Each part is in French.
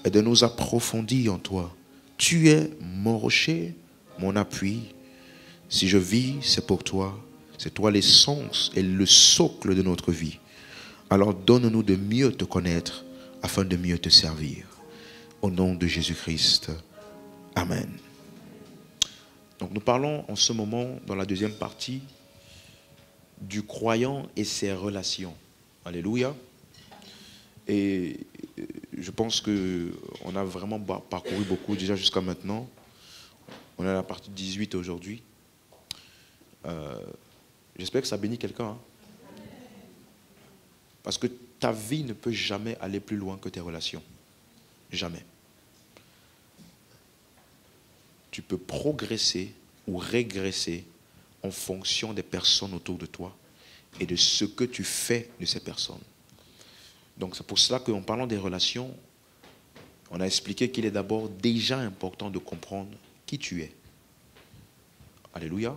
et de nous approfondir en toi. Tu es mon rocher, mon appui. Si je vis, c'est pour toi. C'est toi l'essence et le socle de notre vie. Alors donne-nous de mieux te connaître afin de mieux te servir. Au nom de Jésus-Christ. Amen. Donc nous parlons en ce moment, dans la deuxième partie, du croyant et ses relations. Alléluia. Et je pense qu'on a vraiment parcouru beaucoup déjà jusqu'à maintenant. On est à la partie 18 aujourd'hui. J'espère que ça bénit quelqu'un. Hein? Parce que ta vie ne peut jamais aller plus loin que tes relations. Jamais. Tu peux progresser ou régresser en fonction des personnes autour de toi et de ce que tu fais de ces personnes. Donc c'est pour cela qu'en parlant des relations, on a expliqué qu'il est d'abord déjà important de comprendre qui tu es. Alléluia.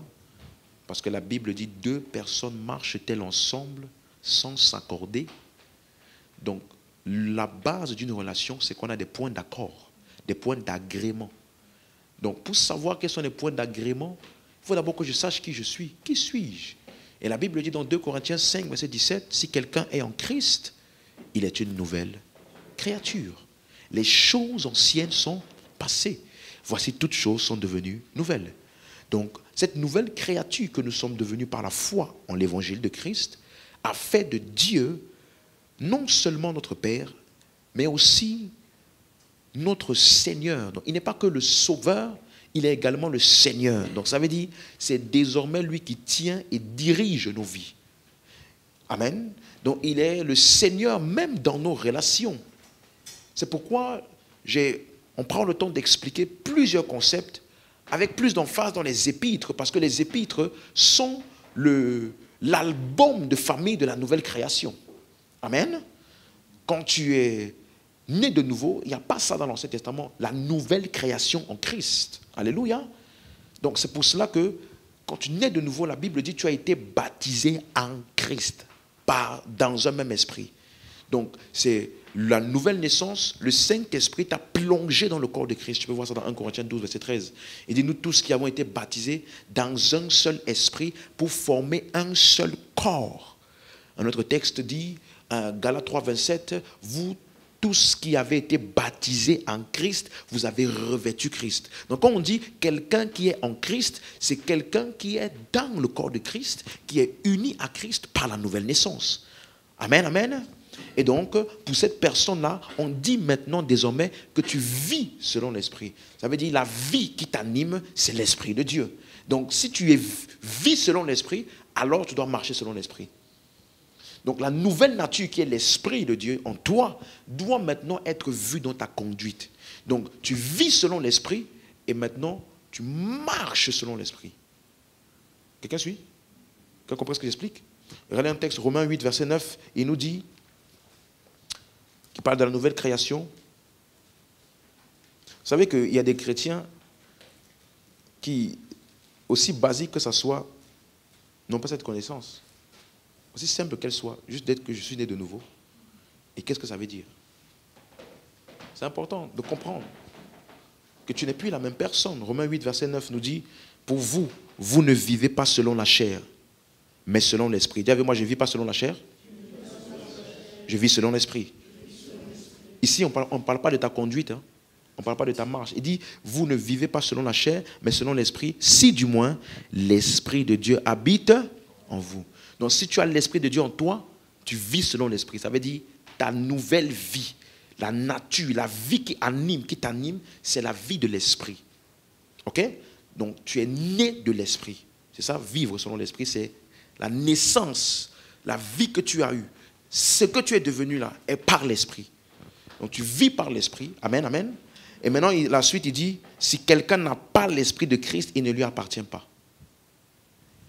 Parce que la Bible dit 2 personnes marchent-elles ensemble sans s'accorder. Donc la base d'une relation, c'est qu'on a des points d'accord, des points d'agrément. Donc pour savoir quels sont les points d'agrément, il faut d'abord que je sache qui je suis. Qui suis-je? Et la Bible dit dans 2 Corinthiens 5, verset 17, si quelqu'un est en Christ, il est une nouvelle créature. Les choses anciennes sont passées. Voici toutes choses sont devenues nouvelles. Donc, cette nouvelle créature que nous sommes devenus par la foi en l'évangile de Christ a fait de Dieu non seulement notre Père, mais aussi notre Seigneur. Donc, il n'est pas que le Sauveur, il est également le Seigneur. Donc, ça veut dire c'est désormais lui qui tient et dirige nos vies. Amen. Donc, il est le Seigneur même dans nos relations. C'est pourquoi on prend le temps d'expliquer plusieurs concepts avec plus d'emphase dans les épîtres, parce que les épîtres sont l'album de famille de la nouvelle création. Amen. Quand tu es né de nouveau, il n'y a pas ça dans l'Ancien Testament, la nouvelle création en Christ. Alléluia. Donc, c'est pour cela que quand tu nais de nouveau, la Bible dit que tu as été baptisé en Christ. Dans un même esprit. Donc, c'est la nouvelle naissance, le Saint-Esprit t'a plongé dans le corps de Christ. Tu peux voir ça dans 1 Corinthiens 12, verset 13. Il dit, nous tous qui avons été baptisés dans un seul esprit pour former un seul corps. Un autre texte dit, Galates 3, 27, vous tous qui avez été baptisés en Christ, vous avez revêtu Christ. Donc quand on dit quelqu'un qui est en Christ, c'est quelqu'un qui est dans le corps de Christ, qui est uni à Christ par la nouvelle naissance. Amen, amen. Et donc, pour cette personne-là, on dit maintenant désormais que tu vis selon l'Esprit. Ça veut dire la vie qui t'anime, c'est l'Esprit de Dieu. Donc si tu vis selon l'Esprit, alors tu dois marcher selon l'Esprit. Donc la nouvelle nature qui est l'Esprit de Dieu en toi doit maintenant être vue dans ta conduite. Donc tu vis selon l'Esprit et maintenant tu marches selon l'Esprit. Quelqu'un suit? Quelqu'un comprend ce que j'explique? Regardez un texte, Romains 8, verset 9, il nous dit, qui parle de la nouvelle création. Vous savez qu'il y a des chrétiens qui, aussi basiques que ça soit, n'ont pas cette connaissance. Aussi simple qu'elle soit, juste d'être que je suis né de nouveau. Et qu'est-ce que ça veut dire? C'est important de comprendre que tu n'es plus la même personne. Romains 8, verset 9 nous dit, pour vous, vous ne vivez pas selon la chair, mais selon l'esprit. Dis avec moi, je ne vis pas selon la chair, je vis selon l'esprit. Ici, on ne parle pas de ta conduite, hein. On ne parle pas de ta marche. Il dit, vous ne vivez pas selon la chair, mais selon l'esprit, si du moins l'Esprit de Dieu habite en vous. Donc si tu as l'Esprit de Dieu en toi, tu vis selon l'Esprit. Ça veut dire ta nouvelle vie, la nature, la vie qui t'anime, c'est la vie de l'Esprit. Ok? Donc tu es né de l'Esprit. C'est ça, vivre selon l'Esprit, c'est la naissance, la vie que tu as eue. Ce que tu es devenu là est par l'Esprit. Donc tu vis par l'Esprit. Amen, amen. Et maintenant, la suite, il dit, si quelqu'un n'a pas l'Esprit de Christ, il ne lui appartient pas.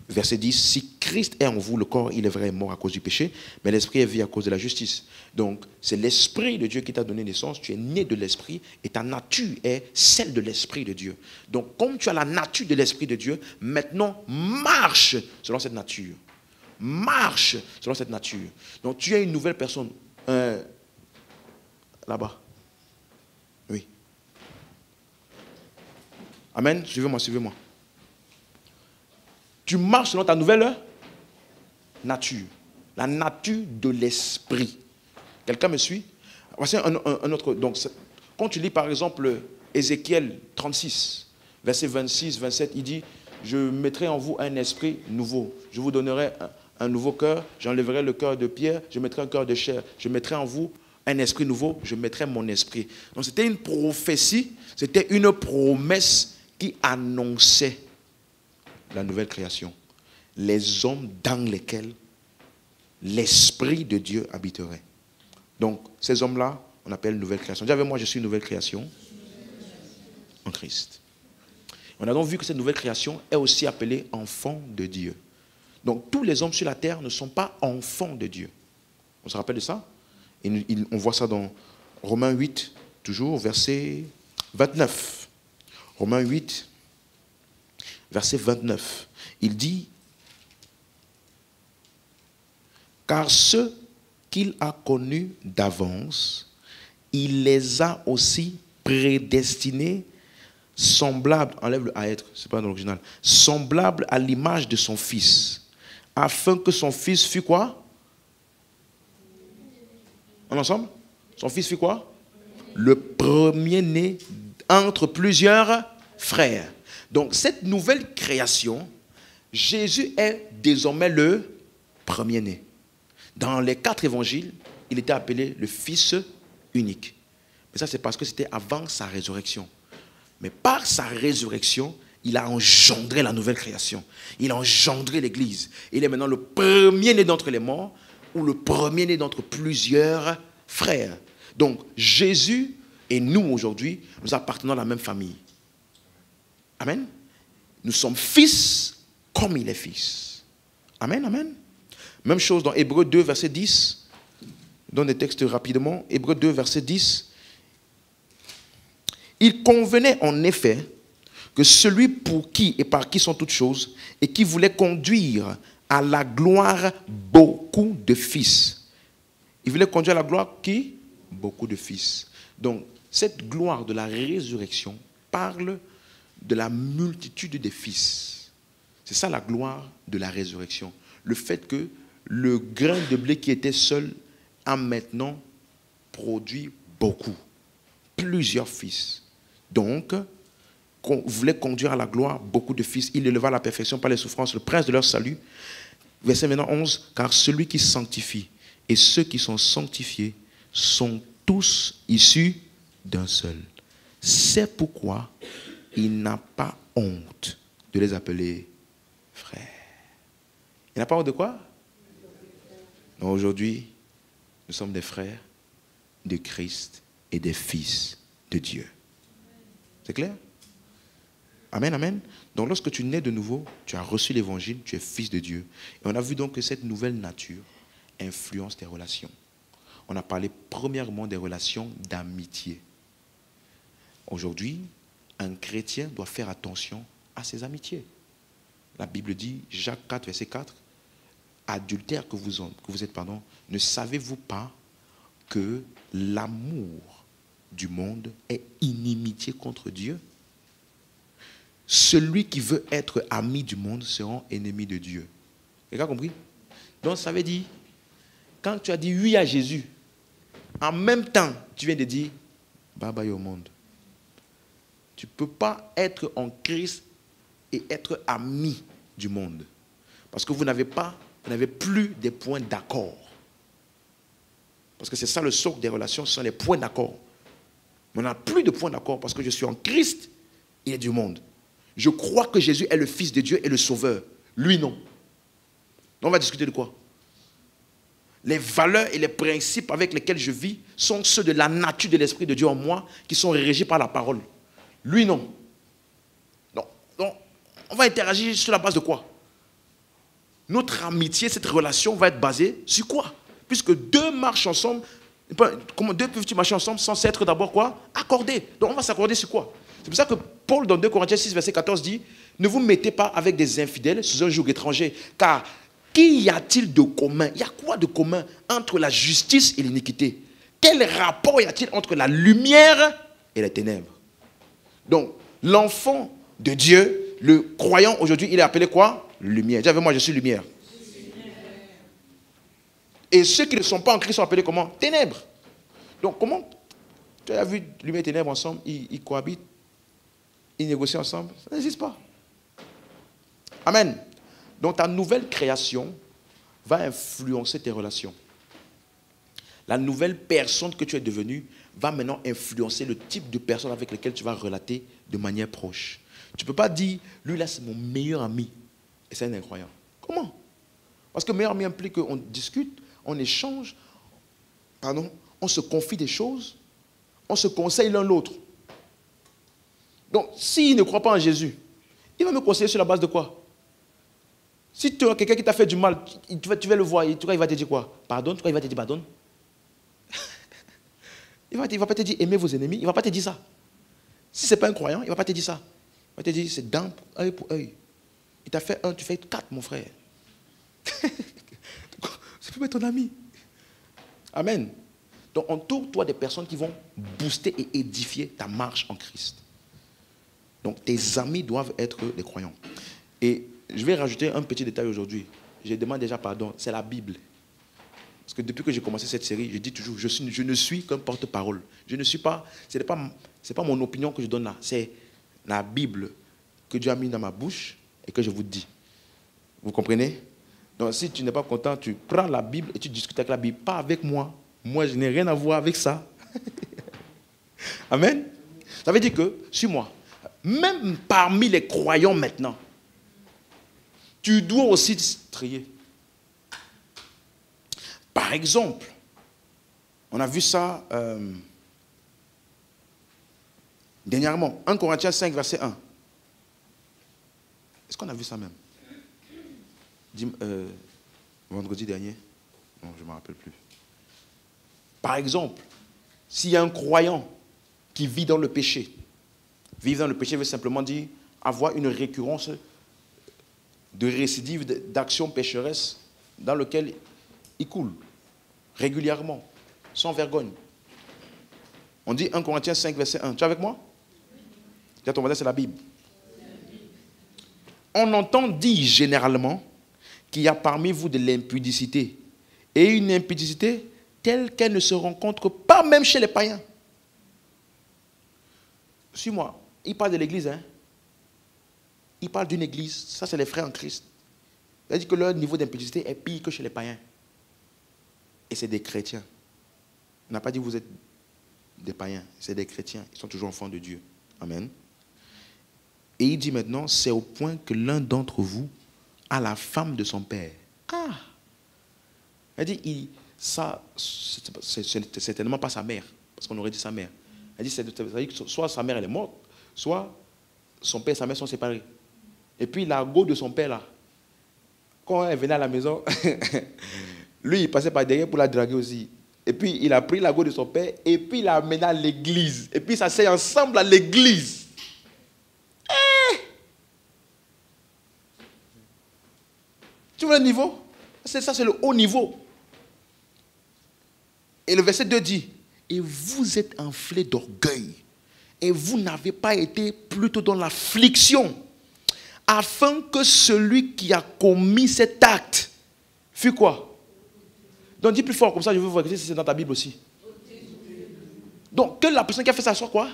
Verset 10, si Christ est en vous, le corps, il est vrai, mort à cause du péché, mais l'esprit est vie à cause de la justice. Donc, c'est l'Esprit de Dieu qui t'a donné naissance, tu es né de l'Esprit, et ta nature est celle de l'Esprit de Dieu. Donc, comme tu as la nature de l'Esprit de Dieu, maintenant, marche selon cette nature. Marche selon cette nature. Donc, tu es une nouvelle personne. Là-bas. Amen. Suivez-moi, suivez-moi. Tu marches selon ta nouvelle nature. La nature de l'esprit. Quelqu'un me suit? Voici un autre. Donc, quand tu lis par exemple Ézéchiel 36, verset 26, 27, il dit, je mettrai en vous un esprit nouveau. Je vous donnerai un nouveau cœur. J'enlèverai le cœur de pierre. Je mettrai un cœur de chair. Je mettrai en vous un esprit nouveau. Je mettrai mon esprit. Donc, c'était une prophétie. C'était une promesse qui annonçait la nouvelle création. Les hommes dans lesquels l'esprit de Dieu habiterait. Donc, ces hommes-là, on appelle nouvelle création. Dis avec moi, je suis une nouvelle création en Christ. On a donc vu que cette nouvelle création est aussi appelée enfant de Dieu. Donc, tous les hommes sur la terre ne sont pas enfants de Dieu. On se rappelle de ça? Et on voit ça dans Romains 8, toujours, verset 29. Romains 8, verset 29. Il dit, car ceux qu'il a connus d'avance, il les a aussi prédestinés, semblables, enlève le à être, c'est pas dans l'original, semblables à l'image de son fils, afin que son fils fût quoi? En ensemble? Son fils fut quoi? Le premier-né entre plusieurs frères. Donc, cette nouvelle création, Jésus est désormais le premier-né. Dans les 4 évangiles, il était appelé le Fils unique. Mais ça, c'est parce que c'était avant sa résurrection. Mais par sa résurrection, il a engendré la nouvelle création. Il a engendré l'Église. Il est maintenant le premier-né d'entre les morts ou le premier-né d'entre plusieurs frères. Donc, Jésus et nous, aujourd'hui, nous appartenons à la même famille. Amen. Nous sommes fils comme il est fils. Amen, amen. Même chose dans Hébreux 2, verset 10. Je donne des textes rapidement. Hébreux 2, verset 10. Il convenait en effet que celui pour qui et par qui sont toutes choses et qui voulait conduire à la gloire beaucoup de fils. Il voulait conduire à la gloire qui? Beaucoup de fils. Donc, cette gloire de la résurrection parle de la multitude des fils. C'est ça la gloire de la résurrection. Le fait que le grain de blé qui était seul a maintenant produit beaucoup. Plusieurs fils. Donc, qu'on voulait conduire à la gloire beaucoup de fils. Il éleva à la perfection par les souffrances, le prince de leur salut. Verset maintenant 11. Car celui qui sanctifie et ceux qui sont sanctifiés sont tous issus d'un seul. C'est pourquoi il n'a pas honte de les appeler frères. Il n'a pas honte de quoi? Donc aujourd'hui, nous sommes des frères de Christ et des fils de Dieu. C'est clair? Amen, amen. Donc lorsque tu nais de nouveau, tu as reçu l'évangile, tu es fils de Dieu. Et on a vu donc que cette nouvelle nature influence tes relations. On a parlé premièrement des relations d'amitié. Aujourd'hui, un chrétien doit faire attention à ses amitiés. La Bible dit, Jacques 4, verset 4, adultères que vous êtes, ne savez-vous pas que l'amour du monde est inimitié contre Dieu? Celui qui veut être ami du monde sera ennemi de Dieu. Vous avez compris? Donc ça veut dire, quand tu as dit oui à Jésus, en même temps, tu viens de dire bye bye au monde. Tu ne peux pas être en Christ et être ami du monde. Parce que vous n'avez plus des points d'accord. Parce que c'est ça le socle des relations, ce sont les points d'accord. Mais on n'a plus de points d'accord parce que je suis en Christ, il est du monde. Je crois que Jésus est le Fils de Dieu et le Sauveur. Lui, non. Donc on va discuter de quoi? Les valeurs et les principes avec lesquels je vis sont ceux de la nature de l'Esprit de Dieu en moi qui sont régis par la parole. Lui, non. Donc, on va interagir sur la base de quoi? Notre amitié, cette relation va être basée sur quoi? Puisque deux marchent ensemble, comment deux peuvent-ils marcher ensemble sans s'être d'abord quoi? Accordés. Donc on va s'accorder sur quoi? C'est pour ça que Paul, dans 2 Corinthiens 6, verset 14, dit « Ne vous mettez pas avec des infidèles sous un joug étranger, car qu'y a-t-il de commun? Il y a quoi de commun entre la justice et l'iniquité? Quel rapport y a-t-il entre la lumière et les ténèbres? » Donc, l'enfant de Dieu, le croyant aujourd'hui, il est appelé quoi? Lumière. Dis avec moi, je suis lumière. Et ceux qui ne sont pas en Christ sont appelés comment? Ténèbres. Donc comment tu as vu lumière et ténèbres ensemble, ils cohabitent, ils négocient ensemble? Ça n'existe pas. Amen. Donc ta nouvelle création va influencer tes relations. La nouvelle personne que tu es devenue va maintenant influencer le type de personne avec lequel tu vas relater de manière proche. Tu ne peux pas dire, lui là c'est mon meilleur ami et c'est un incroyant. Comment? Parce que meilleur ami implique qu'on discute, on échange, on se confie des choses, on se conseille l'un l'autre. Donc, s'il ne croit pas en Jésus, il va me conseiller sur la base de quoi? Si tu as quelqu'un qui t'a fait du mal, tu vas le voir, et il va te dire quoi? Pardonne, il va te dire pardonne. Il ne va pas te dire aimez vos ennemis, il ne va pas te dire ça. Si ce n'est pas un croyant, il ne va pas te dire ça. Il va te dire c'est dent œil pour œil. Il t'a fait 1, tu fais 4, mon frère. C'est peut être ton ami. Amen. Donc entoure-toi des personnes qui vont booster et édifier ta marche en Christ. Donc tes amis doivent être des croyants. Et je vais rajouter un petit détail aujourd'hui. Je demande déjà pardon, c'est la Bible. Parce que depuis que j'ai commencé cette série, je dis toujours, je ne suis qu'un porte-parole. Je ne suis pas, ce n'est pas mon opinion que je donne là, c'est la Bible que Dieu a mis dans ma bouche et que je vous dis. Vous comprenez? Donc si tu n'es pas content, tu prends la Bible et tu discutes avec la Bible, pas avec moi. Moi, je n'ai rien à voir avec ça. Amen. Ça veut dire que, suis-moi, même parmi les croyants maintenant, tu dois aussi trier. Par exemple, on a vu ça dernièrement, 1 Corinthiens 5, verset 1. Est-ce qu'on a vu ça même? Vendredi dernier? Non, je ne me rappelle plus. Par exemple, s'il y a un croyant qui vit dans le péché, vivre dans le péché veut simplement dire avoir une récurrence de récidive d'actions pécheresses dans lequel il coule régulièrement, sans vergogne. On dit 1 Corinthiens 5, verset 1. Tu es avec moi? Dis à ton voisin, c'est la Bible. On entend dire généralement qu'il y a parmi vous de l'impudicité. Et une impudicité telle qu'elle ne se rencontre pas même chez les païens. Suis-moi, il parle de l'église, hein? Il parle d'une église, ça c'est les frères en Christ. C'est-à-dire que leur niveau d'impudicité est pire que chez les païens. Et c'est des chrétiens. On n'a pas dit que vous êtes des païens, c'est des chrétiens, ils sont toujours enfants de Dieu. Amen. Et il dit maintenant, c'est au point que l'un d'entre vous a la femme de son père. Ah! Elle dit, ça, c'est certainement pas sa mère, parce qu'on aurait dit sa mère. Elle dit, soit sa mère elle est morte, soit son père et sa mère sont séparés. Et puis la go de son père là, quand elle venait à la maison, lui il passait par derrière pour la draguer aussi. Et puis il a pris la go de son père et puis il l'a amené à l'église. Et puis ça s'est ensemble à l'église. Tu vois le niveau? Ça c'est le haut niveau. Et le verset 2 dit, et vous êtes enflés d'orgueil, et vous n'avez pas été plutôt dans l'affliction, afin que celui qui a commis cet acte fût quoi? Donc dis plus fort, comme ça je veux voir si c'est dans ta Bible aussi. Donc que la personne qui a fait ça soit quoi?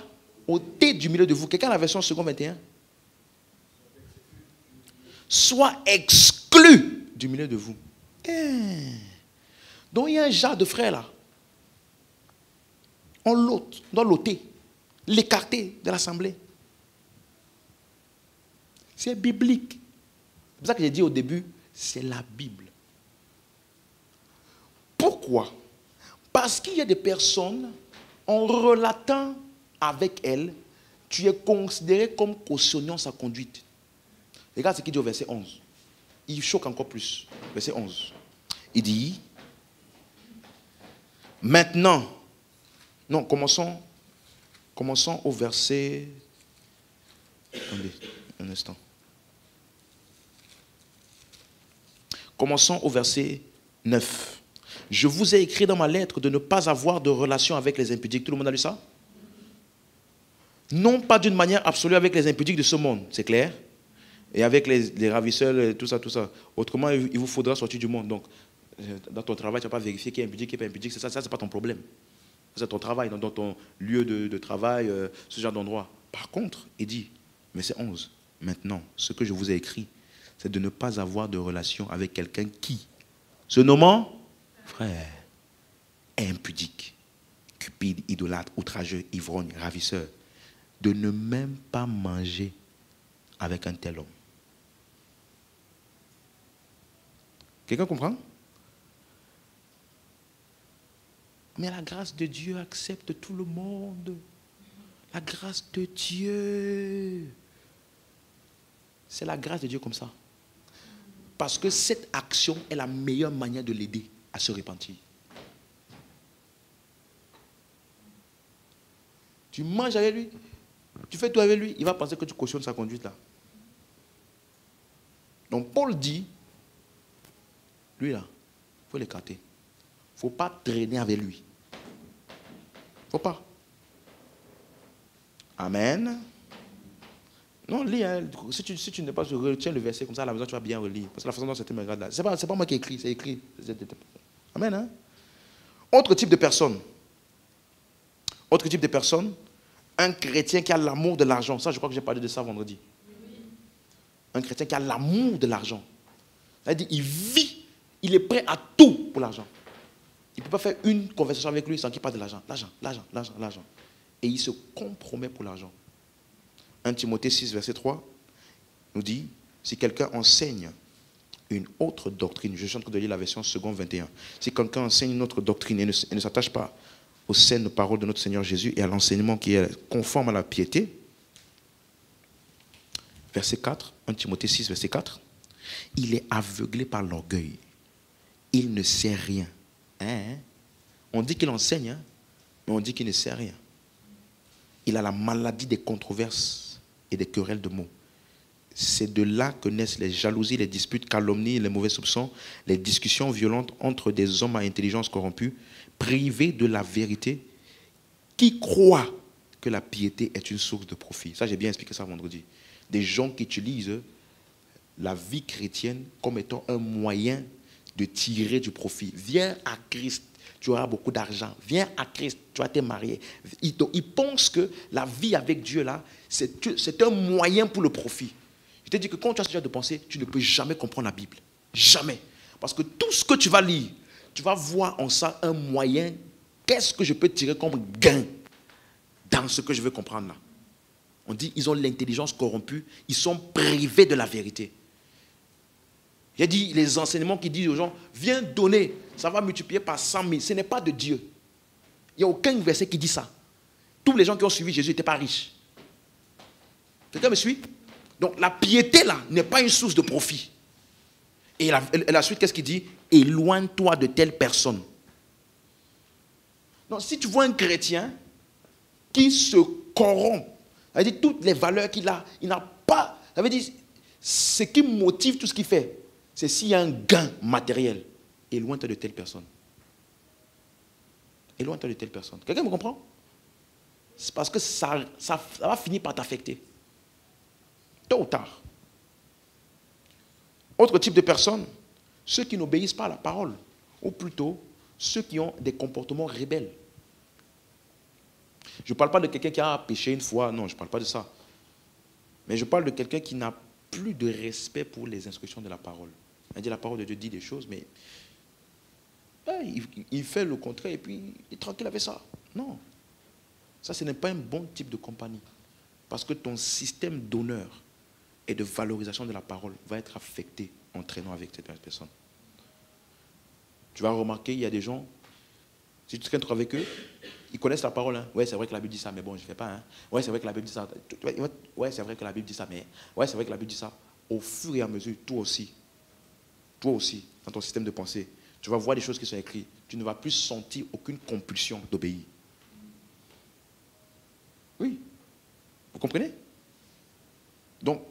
Ôté du milieu de vous. Quelqu'un a la version second 21? Soit exclu du milieu de vous. Donc il y a un genre de frère là. On doit l'ôter, l'écarter de l'assemblée. C'est biblique. C'est pour ça que j'ai dit au début, c'est la Bible. Pourquoi? Parce qu'il y a des personnes, en relatant avec elles, tu es considéré comme cautionnant sa conduite. Regarde ce qu'il dit au verset 11. Il choque encore plus. Verset 11. Il dit, maintenant, non, commençons au verset... Attendez, un instant. Commençons au verset 9. Je vous ai écrit dans ma lettre de ne pas avoir de relation avec les impudiques. Tout le monde a lu ça? Non pas d'une manière absolue avec les impudiques de ce monde, c'est clair. Et avec les ravisseurs, tout ça, tout ça. Autrement, il vous faudra sortir du monde. Donc, dans ton travail, tu ne vas pas vérifier qui est impudique, qui n'est pas impudique. Ça, c'est pas ton problème. C'est ton travail, dans ton lieu de travail, ce genre d'endroit. Par contre, il dit, mais c'est 11. Maintenant, ce que je vous ai écrit, c'est de ne pas avoir de relation avec quelqu'un qui, se nommant frère, est impudique, cupide, idolâtre, outrageux, ivrogne, ravisseur. De ne même pas manger avec un tel homme. Quelqu'un comprend? Mais la grâce de Dieu accepte tout le monde. La grâce de Dieu. C'est la grâce de Dieu comme ça. Parce que cette action est la meilleure manière de l'aider à se repentir. Tu manges avec lui, tu fais tout avec lui, il va penser que tu cautionnes sa conduite là. Donc Paul dit, lui là, il faut l'écarter. Il ne faut pas traîner avec lui. Il ne faut pas. Amen. Non, lis. Hein. Si tu n'es pas sûr, retiens le verset comme ça à la maison, tu vas bien relire. Parce que la façon dont c'était me regarde là. Ce n'est pas moi qui ai écrit, c'est écrit. Amen. Hein? Autre type de personne. Autre type de personne. Un chrétien qui a l'amour de l'argent. Ça, je crois que j'ai parlé de ça vendredi. Un chrétien qui a l'amour de l'argent. C'est-à-dire, il vit, il est prêt à tout pour l'argent. Il ne peut pas faire une conversation avec lui sans qu'il parle de l'argent. L'argent. Et il se compromet pour l'argent. 1 Timothée 6, verset 3 nous dit, si quelqu'un enseigne une autre doctrine, je suis en train de lire la version seconde 21, si quelqu'un enseigne une autre doctrine et ne s'attache pas aux saines paroles de notre Seigneur Jésus et à l'enseignement qui est conforme à la piété, verset 4, 1 Timothée 6, verset 4, il est aveuglé par l'orgueil. Il ne sait rien. Hein? On dit qu'il enseigne, hein? Mais on dit qu'il ne sait rien. Il a la maladie des controverses et des querelles de mots. C'est de là que naissent les jalousies, les disputes, calomnies, les mauvais soupçons, les discussions violentes entre des hommes à intelligence corrompue, privés de la vérité, qui croient que la piété est une source de profit. Ça, j'ai bien expliqué ça vendredi. Des gens qui utilisent la vie chrétienne comme étant un moyen de tirer du profit. Viens à Christ, tu auras beaucoup d'argent. Viens à Christ, tu vas te marier. Ils pensent que la vie avec Dieu, là, c'est un moyen pour le profit. Je te dis que quand tu as ce genre de pensée, tu ne peux jamais comprendre la Bible. Jamais. Parce que tout ce que tu vas lire, tu vas voir en ça un moyen. Qu'est-ce que je peux tirer comme gain dans ce que je veux comprendre là? On dit ils ont l'intelligence corrompue, ils sont privés de la vérité. J'ai dit les enseignements qui disent aux gens, viens donner, ça va multiplier par 100 000. Ce n'est pas de Dieu. Il n'y a aucun verset qui dit ça. Tous les gens qui ont suivi Jésus n'étaient pas riches. Quelqu'un me suit? Donc la piété là n'est pas une source de profit. Et la suite, qu'est-ce qu'il dit? Éloigne-toi de telle personne. Donc si tu vois un chrétien qui se corrompt, ça veut dire toutes les valeurs qu'il a, il n'a pas, ça veut dire ce qui motive tout ce qu'il fait, c'est s'il y a un gain matériel. Éloigne-toi de telle personne. Éloigne-toi de telle personne. Quelqu'un me comprend? C'est parce que ça va finir par t'affecter. Tôt ou tard. Autre type de personnes, ceux qui n'obéissent pas à la parole, ou plutôt ceux qui ont des comportements rebelles. Je ne parle pas de quelqu'un qui a péché une fois, non, je ne parle pas de ça. Mais je parle de quelqu'un qui n'a plus de respect pour les instructions de la parole. C'est-à-dire la parole de Dieu dit des choses, mais il fait le contraire et puis il est tranquille avec ça. Non. Ça, ce n'est pas un bon type de compagnie. Parce que ton système d'honneur et de valorisation de la parole va être affecté en traînant avec cette personne. Tu vas remarquer, il y a des gens, si tu traînes trop avec eux, ils connaissent la parole. Hein. Ouais, c'est vrai que la Bible dit ça, mais bon, je ne fais pas. Hein. Ouais, c'est vrai que la Bible dit ça. Ouais, c'est vrai que la Bible dit ça, mais ouais, c'est vrai que la Bible dit ça. Au fur et à mesure, toi aussi, dans ton système de pensée, tu vas voir des choses qui sont écrites. Tu ne vas plus sentir aucune compulsion d'obéir. Oui. Vous comprenez? Donc,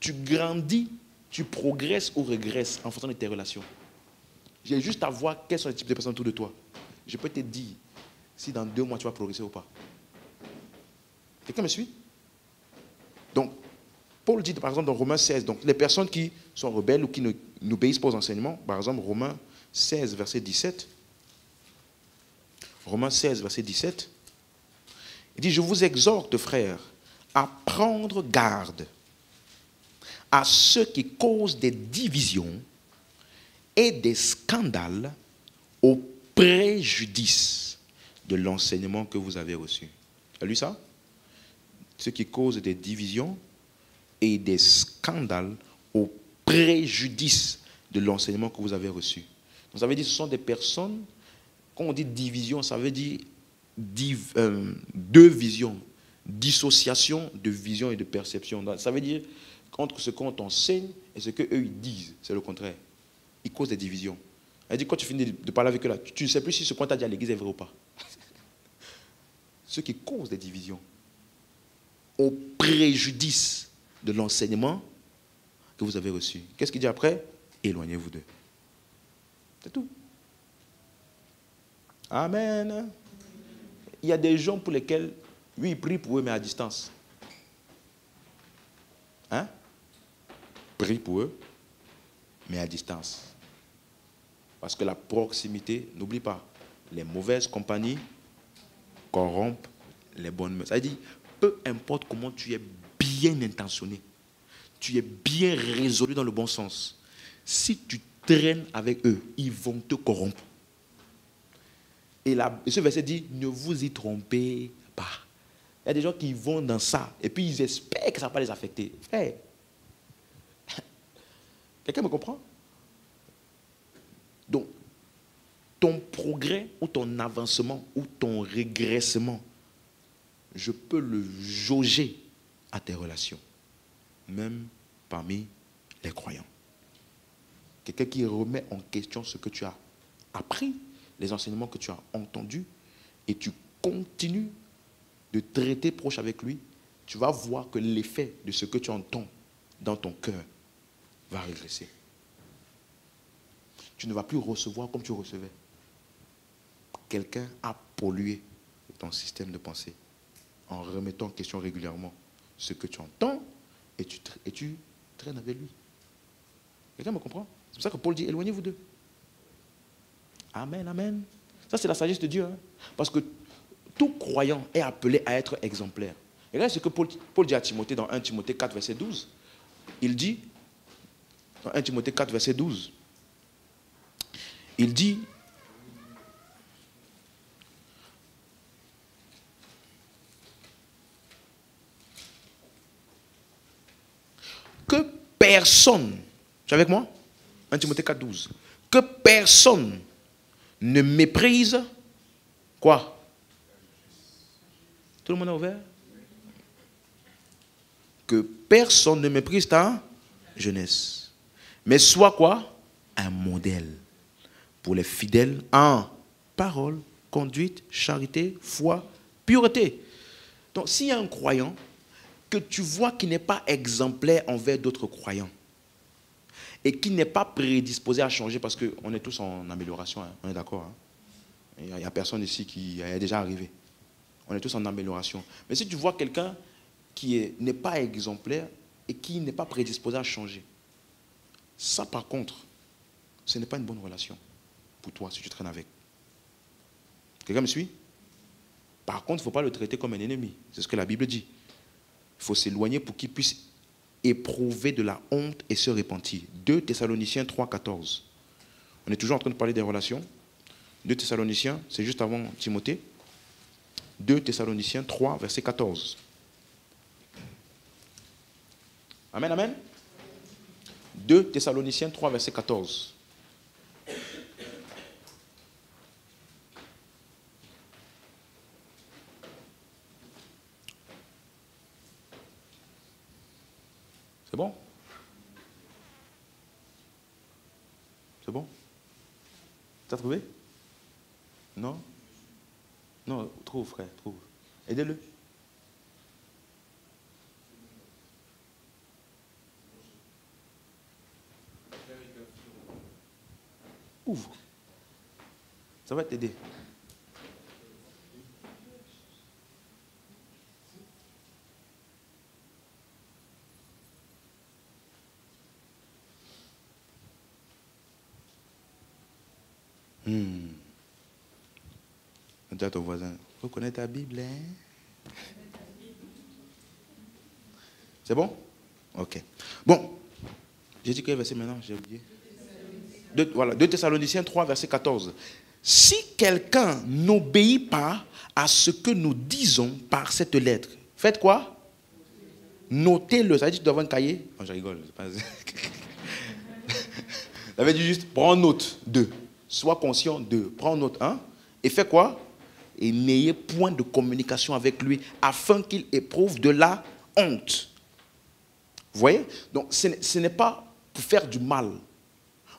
tu grandis, tu progresses ou régresses en fonction de tes relations. J'ai juste à voir quels sont les types de personnes autour de toi. Je peux te dire si dans 2 mois tu vas progresser ou pas. Quelqu'un me suit? Donc, Paul dit par exemple dans Romains 16, donc les personnes qui sont rebelles ou qui n'obéissent pas aux enseignements, par exemple Romains 16, verset 17. Romains 16, verset 17. Il dit, je vous exhorte, frères, à prendre garde à ceux qui causent des divisions et des scandales au préjudice de l'enseignement que vous avez reçu. Tu as lu ça? Ceux qui causent des divisions et des scandales au préjudice de l'enseignement que vous avez reçu. Donc ça veut dire que ce sont des personnes, quand on dit division, ça veut dire deux visions, dissociation de vision et de perception. Ça veut dire entre ce qu'on t'enseigne et ce qu'eux ils disent, c'est le contraire. Ils causent des divisions. Elle dit, quand tu finis de parler avec eux là, tu ne sais plus si ce qu'on t'a dit à l'église est vrai ou pas. Ceux qui causent des divisions au préjudice de l'enseignement que vous avez reçu. Qu'est-ce qu'il dit après? Éloignez-vous d'eux. C'est tout. Amen. Il y a des gens pour lesquels, lui, il prie pour eux, mais à distance. Hein? Prie pour eux, mais à distance. Parce que la proximité, n'oublie pas, les mauvaises compagnies corrompent les bonnes mœurs. Ça veut dire, peu importe comment tu es bien intentionné, tu es bien résolu dans le bon sens, si tu traînes avec eux, ils vont te corrompre. Et ce verset dit, ne vous y trompez pas. Il y a des gens qui vont dans ça, et puis ils espèrent que ça ne va pas les affecter. Frère, quelqu'un me comprend? Donc, ton progrès ou ton avancement ou ton régressement, je peux le jauger à tes relations, même parmi les croyants. Quelqu'un qui remet en question ce que tu as appris, les enseignements que tu as entendus, et tu continues de traiter proche avec lui, tu vas voir que l'effet de ce que tu entends dans ton cœur va régresser. Tu ne vas plus recevoir comme tu recevais. Quelqu'un a pollué ton système de pensée en remettant en question régulièrement ce que tu entends et tu traînes avec lui. Quelqu'un me comprend? C'est pour ça que Paul dit, éloignez-vous d'eux. Amen, amen. Ça, c'est la sagesse de Dieu. Hein? Parce que tout croyant est appelé à être exemplaire. Et regardez ce que Paul dit à Timothée dans 1 Timothée 4, verset 12. Il dit, dans 1 Timothée 4, verset 12, il dit, que personne, tu es avec moi? 1 Timothée 4, 12. Que personne ne méprise quoi? Tout le monde est ouvert? Que personne ne méprise ta jeunesse. Mais soit quoi? Un modèle pour les fidèles en parole, conduite, charité, foi, pureté. Donc s'il y a un croyant que tu vois qui n'est pas exemplaire envers d'autres croyants et qui n'est pas prédisposé à changer, parce qu'on est tous en amélioration, hein, on est d'accord, hein? Il n'y a personne ici qui est déjà arrivé. On est tous en amélioration. Mais si tu vois quelqu'un qui n'est pas exemplaire et qui n'est pas prédisposé à changer, ça par contre, ce n'est pas une bonne relation pour toi si tu traînes avec. Quelqu'un me suit? Par contre, il ne faut pas le traiter comme un ennemi. C'est ce que la Bible dit. Il faut s'éloigner pour qu'il puisse éprouver de la honte et se repentir. 2 Thessaloniciens 3, 14. On est toujours en train de parler des relations. 2 Thessaloniciens, c'est juste avant Timothée. 2 Thessaloniciens 3, verset 14. Amen, amen. 2 Thessaloniciens 3, verset 14. C'est bon? C'est bon? T'as trouvé? Non? Non, trouve, frère, trouve. Aidez-le. Ouvre. Ça va t'aider. Dis à ton voisin, faut connaître ta Bible, hein? C'est bon? Ok. Bon, j'ai dit quel verset maintenant? J'ai oublié. Voilà, 2 Thessaloniciens 3, verset 14. Si quelqu'un n'obéit pas à ce que nous disons par cette lettre, faites quoi? Notez-le. Ça veut dire que tu dois avoir un cahier? Non, je rigole. Ça veut dire juste, prends note de. Sois conscient de. Prends note, hein? Et fais quoi? Et n'ayez point de communication avec lui afin qu'il éprouve de la honte. Vous voyez? Donc, ce n'est pas pour faire du mal.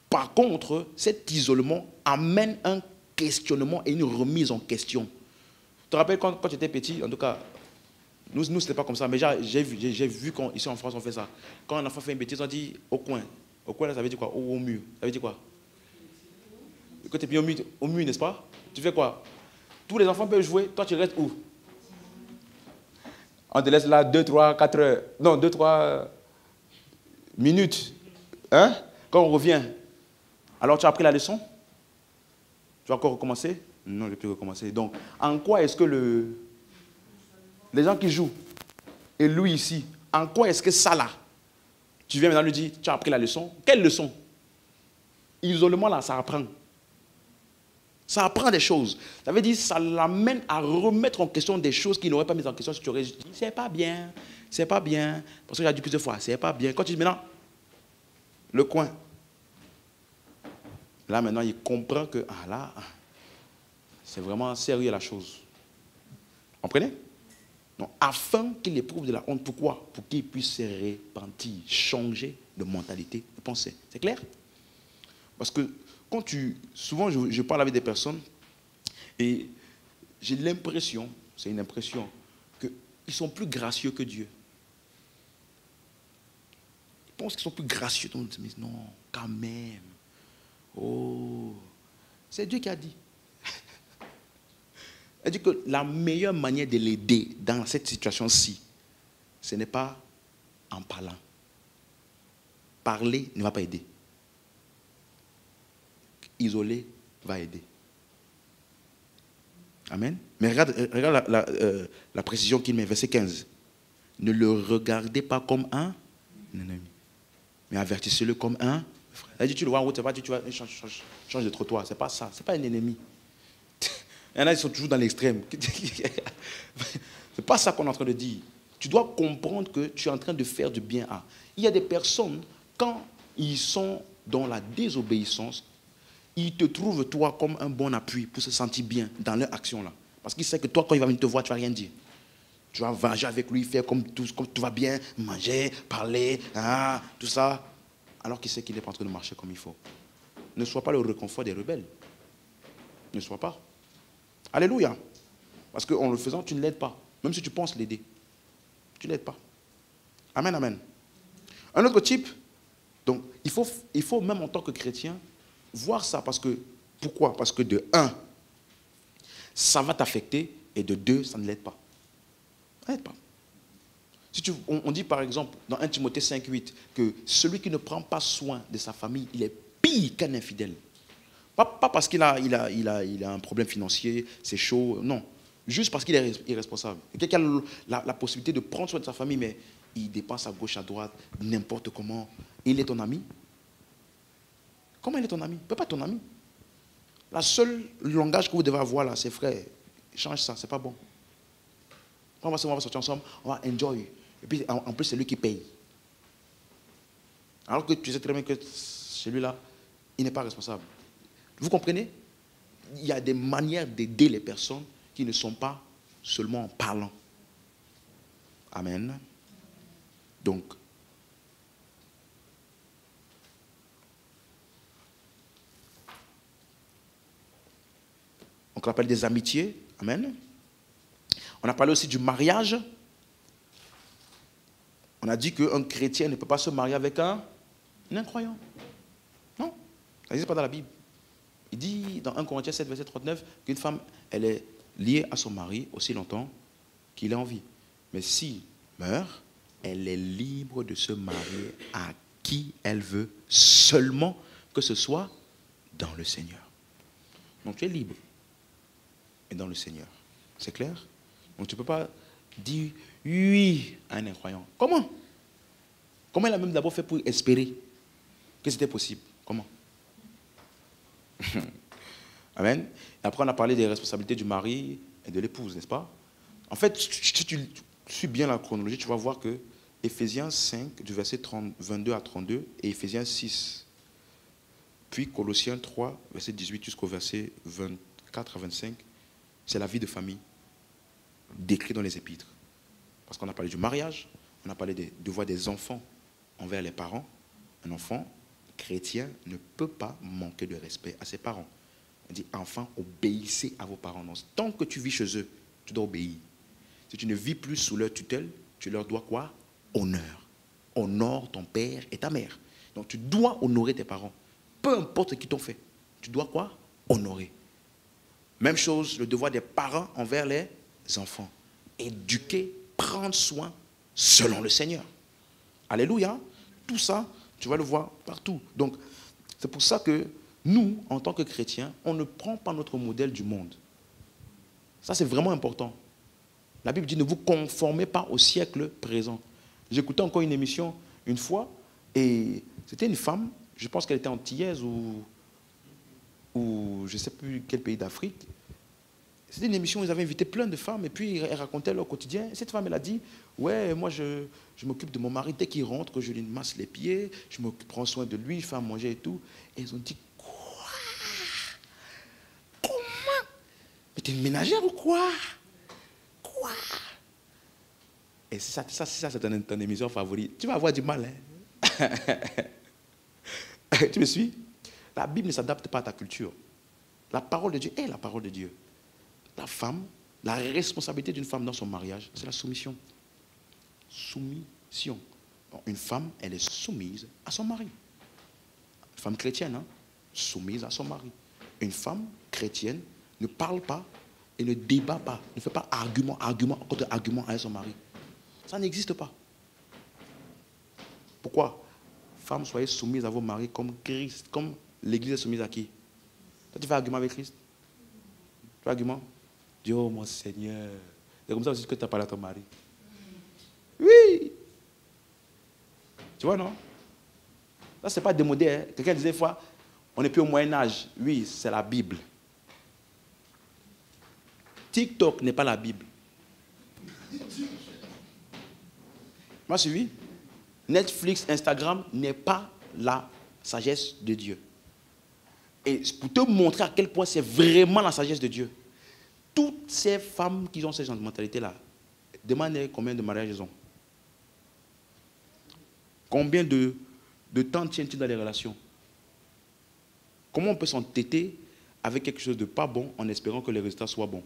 Par contre, cet isolement amène un questionnement et une remise en question. Tu te rappelles quand tu étais petit, en tout cas, nous ce n'était pas comme ça, mais j'ai vu ici en France, on fait ça. Quand un enfant fait une bêtise, on dit au coin. Au coin, là, ça veut dire quoi? Au mur. Ça veut dire quoi? Quand tu es mis au mur, n'est-ce pas? Tu fais quoi? Tous les enfants peuvent jouer, toi tu restes où? On te laisse là 2, 3, 4 heures. Non, 2, 3 minutes. Hein? Quand on revient, alors tu as appris la leçon? Tu vas encore recommencer? Non, je ne vais plus recommencer. Donc, en quoi est-ce que les gens qui jouent, et lui ici, en quoi est-ce que ça là, tu viens maintenant lui dire, tu as appris la leçon? Quelle leçon? Isolement là, ça apprend. Ça apprend des choses. Ça veut dire, ça l'amène à remettre en question des choses qu'il n'aurait pas mises en question si tu aurais dit, c'est pas bien, c'est pas bien. Parce que j'ai dit plusieurs fois, c'est pas bien. Quand tu dis maintenant, le coin. Là maintenant, il comprend que, ah là, c'est vraiment sérieux la chose. Vous comprenez? Donc, afin qu'il éprouve de la honte. Pourquoi? Pour qu'il puisse se repentir, changer de mentalité, de pensée. C'est clair? Parce que souvent je parle avec des personnes et j'ai l'impression, c'est une impression, qu'ils sont plus gracieux que Dieu. Ils pensent qu'ils sont plus gracieux. Donc, ils disent, non, quand même. Oh, c'est Dieu qui a dit. Il dit que la meilleure manière de l'aider dans cette situation-ci, ce n'est pas en parlant. Parler ne va pas aider. Isoler va aider. Amen. Mais regarde la précision qu'il met, verset 15. Ne le regardez pas comme un ennemi, mais avertissez-le comme un frère. Elle dit, tu le vois en route, tu vas change de trottoir. C'est pas ça, c'est pas un ennemi. Il y en a qui sont toujours dans l'extrême. C'est pas ça qu'on est en train de dire. Tu dois comprendre que tu es en train de faire du bien à. Il y a des personnes, quand ils sont dans la désobéissance, ils te trouvent toi comme un bon appui pour se sentir bien dans leur action là. Parce qu'ils savent que toi, quand il va venir te voir, tu ne vas rien dire. Tu vas vager avec lui, faire comme tout va bien, manger, parler, tout ça. Alors qu'il sait qu'il n'est pas en train de marcher comme il faut. Ne sois pas le réconfort des rebelles. Ne sois pas. Alléluia. Parce qu'en le faisant, tu ne l'aides pas. Même si tu penses l'aider. Tu ne l'aides pas. Amen, amen. Un autre type, donc il faut même en tant que chrétien, voir ça. Pourquoi? Parce que de 1, ça va t'affecter, et de 2, ça ne l'aide pas. Ça ne l'aide pas. On dit par exemple dans 1 Timothée 5,8 que celui qui ne prend pas soin de sa famille, il est pire qu'un infidèle. Pas parce qu'il a un problème financier, c'est chaud, non. Juste parce qu'il est irresponsable. Quelqu'un a la possibilité de prendre soin de sa famille, mais il dépense à gauche, à droite, n'importe comment. Il est ton ami? Comment il est ton ami? Il ne peut pas être ton ami. La seule langage que vous devez avoir là, c'est frère, change ça, c'est pas bon. On va sortir ensemble, on va enjoy. Et puis en plus, c'est lui qui paye. Alors que tu sais très bien que celui-là, il n'est pas responsable. Vous comprenez? Il y a des manières d'aider les personnes qui ne sont pas seulement en parlant. Amen. Donc, on appelle des amitiés. Amen. On a parlé aussi du mariage. On a dit qu'un chrétien ne peut pas se marier avec un incroyant. Non, ça n'existe pas dans la Bible. Il dit dans 1 Corinthiens 7, verset 39, qu'une femme, elle est liée à son mari aussi longtemps qu'il est en vie. Mais s'il meurt, elle est libre de se marier à qui elle veut, seulement que ce soit dans le Seigneur. Donc tu es libre. Et dans le Seigneur. C'est clair? Donc tu ne peux pas dire oui à un incroyant. Comment? Comment il a même d'abord fait pour espérer que c'était possible? Comment? Amen. Et après on a parlé des responsabilités du mari et de l'épouse, n'est-ce pas? En fait, si tu suis bien la chronologie, tu vas voir que Éphésiens 5, du verset 22 à 32, et Éphésiens 6, puis Colossiens 3, verset 18 jusqu'au verset 24 à 25, c'est la vie de famille décrite dans les épîtres. Parce qu'on a parlé du mariage, on a parlé des devoirs des enfants envers les parents. Un enfant chrétien ne peut pas manquer de respect à ses parents. On dit, enfants, obéissez à vos parents. Donc, tant que tu vis chez eux, tu dois obéir. Si tu ne vis plus sous leur tutelle, tu leur dois quoi? Honneur. Honore ton père et ta mère. Donc tu dois honorer tes parents. Peu importe ce qu'ils t'ont fait. Tu dois quoi? Honorer. Même chose, le devoir des parents envers les enfants. Éduquer, prendre soin selon le Seigneur. Alléluia. Tout ça, tu vas le voir partout. Donc, c'est pour ça que nous, en tant que chrétiens, on ne prend pas notre modèle du monde. Ça, c'est vraiment important. La Bible dit, ne vous conformez pas au siècle présent. J'écoutais encore une émission une fois, et c'était une femme, je pense qu'elle était antillaise ou je ne sais plus quel pays d'Afrique. C'était une émission où ils avaient invité plein de femmes, et puis elles racontaient leur quotidien. Cette femme, elle a dit, ouais, moi je m'occupe de mon mari, dès qu'il rentre, je lui masse les pieds, je prends soin de lui, je fais à manger et tout. Et ils ont dit, quoi? Comment? Mais t'es une ménagère ou quoi? Quoi? Et ça c'est ton émission favorite. Tu vas avoir du mal. Hein? Tu me suis? La Bible ne s'adapte pas à ta culture. La parole de Dieu est la parole de Dieu. La femme, la responsabilité d'une femme dans son mariage, c'est la soumission. Soumission. Donc, une femme, elle est soumise à son mari. Une femme chrétienne, hein, soumise à son mari. Une femme chrétienne ne parle pas et ne débat pas, ne fait pas argument contre argument avec son mari. Ça n'existe pas. Pourquoi? Femmes, soyez soumises à vos maris comme Christ, comme l'Église est soumise à qui? Toi, tu fais argument avec Christ? Tu fais argument? Dis, oh mon Seigneur. C'est comme ça aussi que tu as parlé à ton mari. Oui. Tu vois, non? Ça, ce n'est pas démodé. Hein? Quelqu'un disait une fois, on n'est plus au Moyen-Âge. Oui, c'est la Bible. TikTok n'est pas la Bible. M'as suivi? Netflix, Instagram n'est pas la sagesse de Dieu. Et pour te montrer à quel point c'est vraiment la sagesse de Dieu, toutes ces femmes qui ont ces genre de mentalité-là, demandez combien de mariages elles ont. Combien de temps tiennent-ils dans les relations? Comment on peut s'entêter avec quelque chose de pas bon en espérant que les résultats soient bons?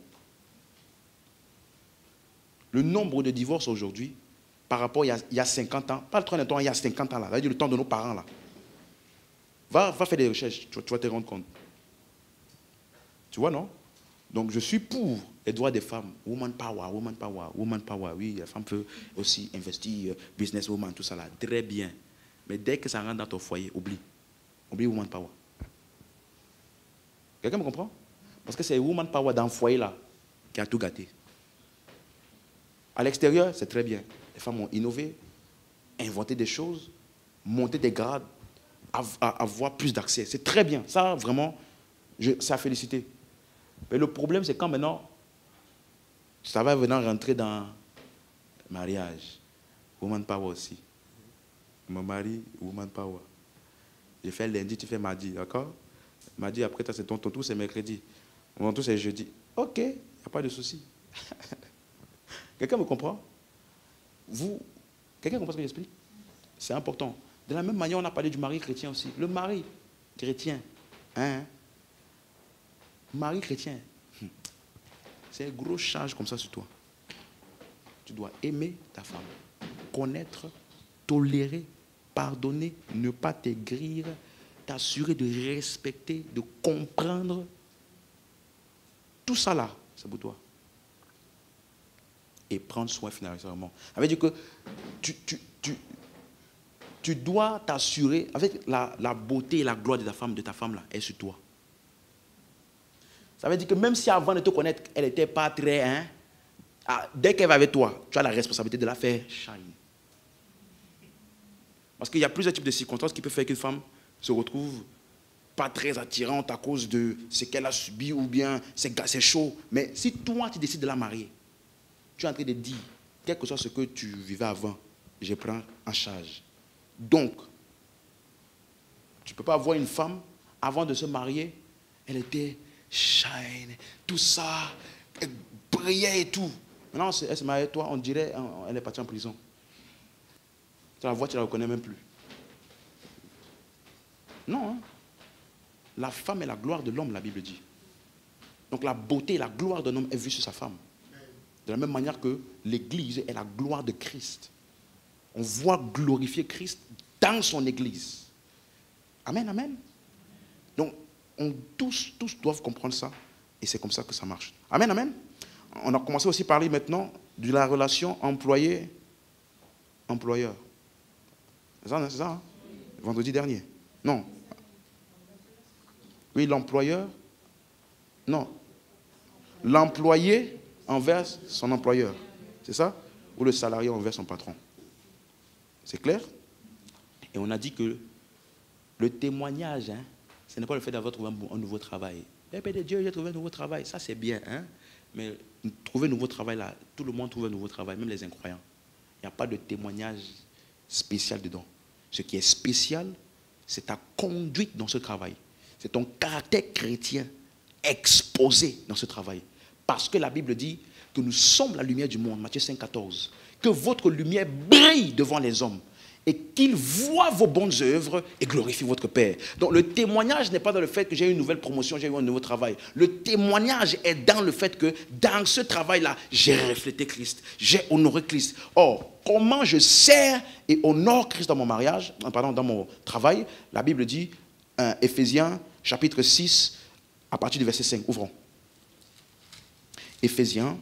Le nombre de divorces aujourd'hui, par rapport il y a 50 ans, pas le temps de temps, il y a 50 ans là, c'est-à-dire le temps de nos parents là. Va faire des recherches, tu vas te rendre compte. Tu vois, non? Donc je suis pour les droits des femmes. Woman power, woman power, woman power. Oui, la femme peut aussi investir, business woman, tout ça là. Très bien. Mais dès que ça rentre dans ton foyer, oublie. Oublie woman power. Quelqu'un me comprend? Parce que c'est woman power dans le foyer là qui a tout gâté. À l'extérieur, c'est très bien. Les femmes ont innové, inventé des choses, monté des grades, avoir plus d'accès. C'est très bien. Ça, vraiment, c'est à féliciter. Mais le problème, c'est quand maintenant, ça va venir rentrer dans le mariage. Woman power aussi. Mon mari, woman power. Je fais lundi, tu fais mardi, d'accord? Mardi, après, c'est ton tour, c'est mercredi. Mon tour, c'est jeudi. Ok, il n'y a pas de souci. Quelqu'un me comprend? Quelqu'un comprend ce que j'explique? C'est important. De la même manière, on a parlé du mari chrétien aussi. Le mari chrétien, hein? Mari chrétien, c'est un gros charge comme ça sur toi. Tu dois aimer ta femme, connaître, tolérer, pardonner, ne pas t'aigrir, t'assurer de respecter, de comprendre. Tout ça là, c'est pour toi. Et prendre soin financièrement. Ça veut dire que tu dois t'assurer, avec la beauté et la gloire de ta femme là, est sur toi. Ça veut dire que même si avant de te connaître, elle n'était pas très... dès qu'elle va avec toi, tu as la responsabilité de la faire shine. Parce qu'il y a plusieurs types de circonstances qui peuvent faire qu'une femme se retrouve pas très attirante à cause de ce qu'elle a subi ou bien c'est chaud. Mais si toi, tu décides de la marier, tu es en train de dire, quel que soit ce que tu vivais avant, je prends en charge. Donc, tu ne peux pas voir une femme, avant de se marier, elle était shine, tout ça, elle brillait et tout. Maintenant, elle se marie avec toi, on dirait elle est partie en prison. Tu la vois, tu ne la reconnais même plus. Non, hein? La femme est la gloire de l'homme, la Bible dit. Donc la beauté et la gloire d'un homme est vue sur sa femme. De la même manière que l'Église est la gloire de Christ. On voit glorifier Christ dans son Église. Amen, amen. Donc, tous doivent comprendre ça. Et c'est comme ça que ça marche. Amen, amen. On a commencé aussi à parler maintenant de la relation employé-employeur. C'est ça, hein? Vendredi dernier. Non. Oui, l'employeur. Non. L'employé envers son employeur. C'est ça? Ou le salarié envers son patron. C'est clair? Et on a dit que le témoignage, hein, ce n'est pas le fait d'avoir trouvé un nouveau travail. Eh bien, Dieu, j'ai trouvé un nouveau travail. Ça, c'est bien. Hein? Mais trouver un nouveau travail, là, tout le monde trouve un nouveau travail, même les incroyants. Il n'y a pas de témoignage spécial dedans. Ce qui est spécial, c'est ta conduite dans ce travail. C'est ton caractère chrétien exposé dans ce travail. Parce que la Bible dit que nous sommes la lumière du monde, Matthieu 5, 14. Que votre lumière brille devant les hommes et qu'ils voient vos bonnes œuvres et glorifient votre Père. Donc le témoignage n'est pas dans le fait que j'ai eu une nouvelle promotion, j'ai eu un nouveau travail. Le témoignage est dans le fait que dans ce travail-là, j'ai reflété Christ, j'ai honoré Christ. Or, comment je sers et honore Christ dans mon mariage, dans mon travail, la Bible dit, Éphésiens chapitre 6, à partir du verset 5, ouvrons. Éphésiens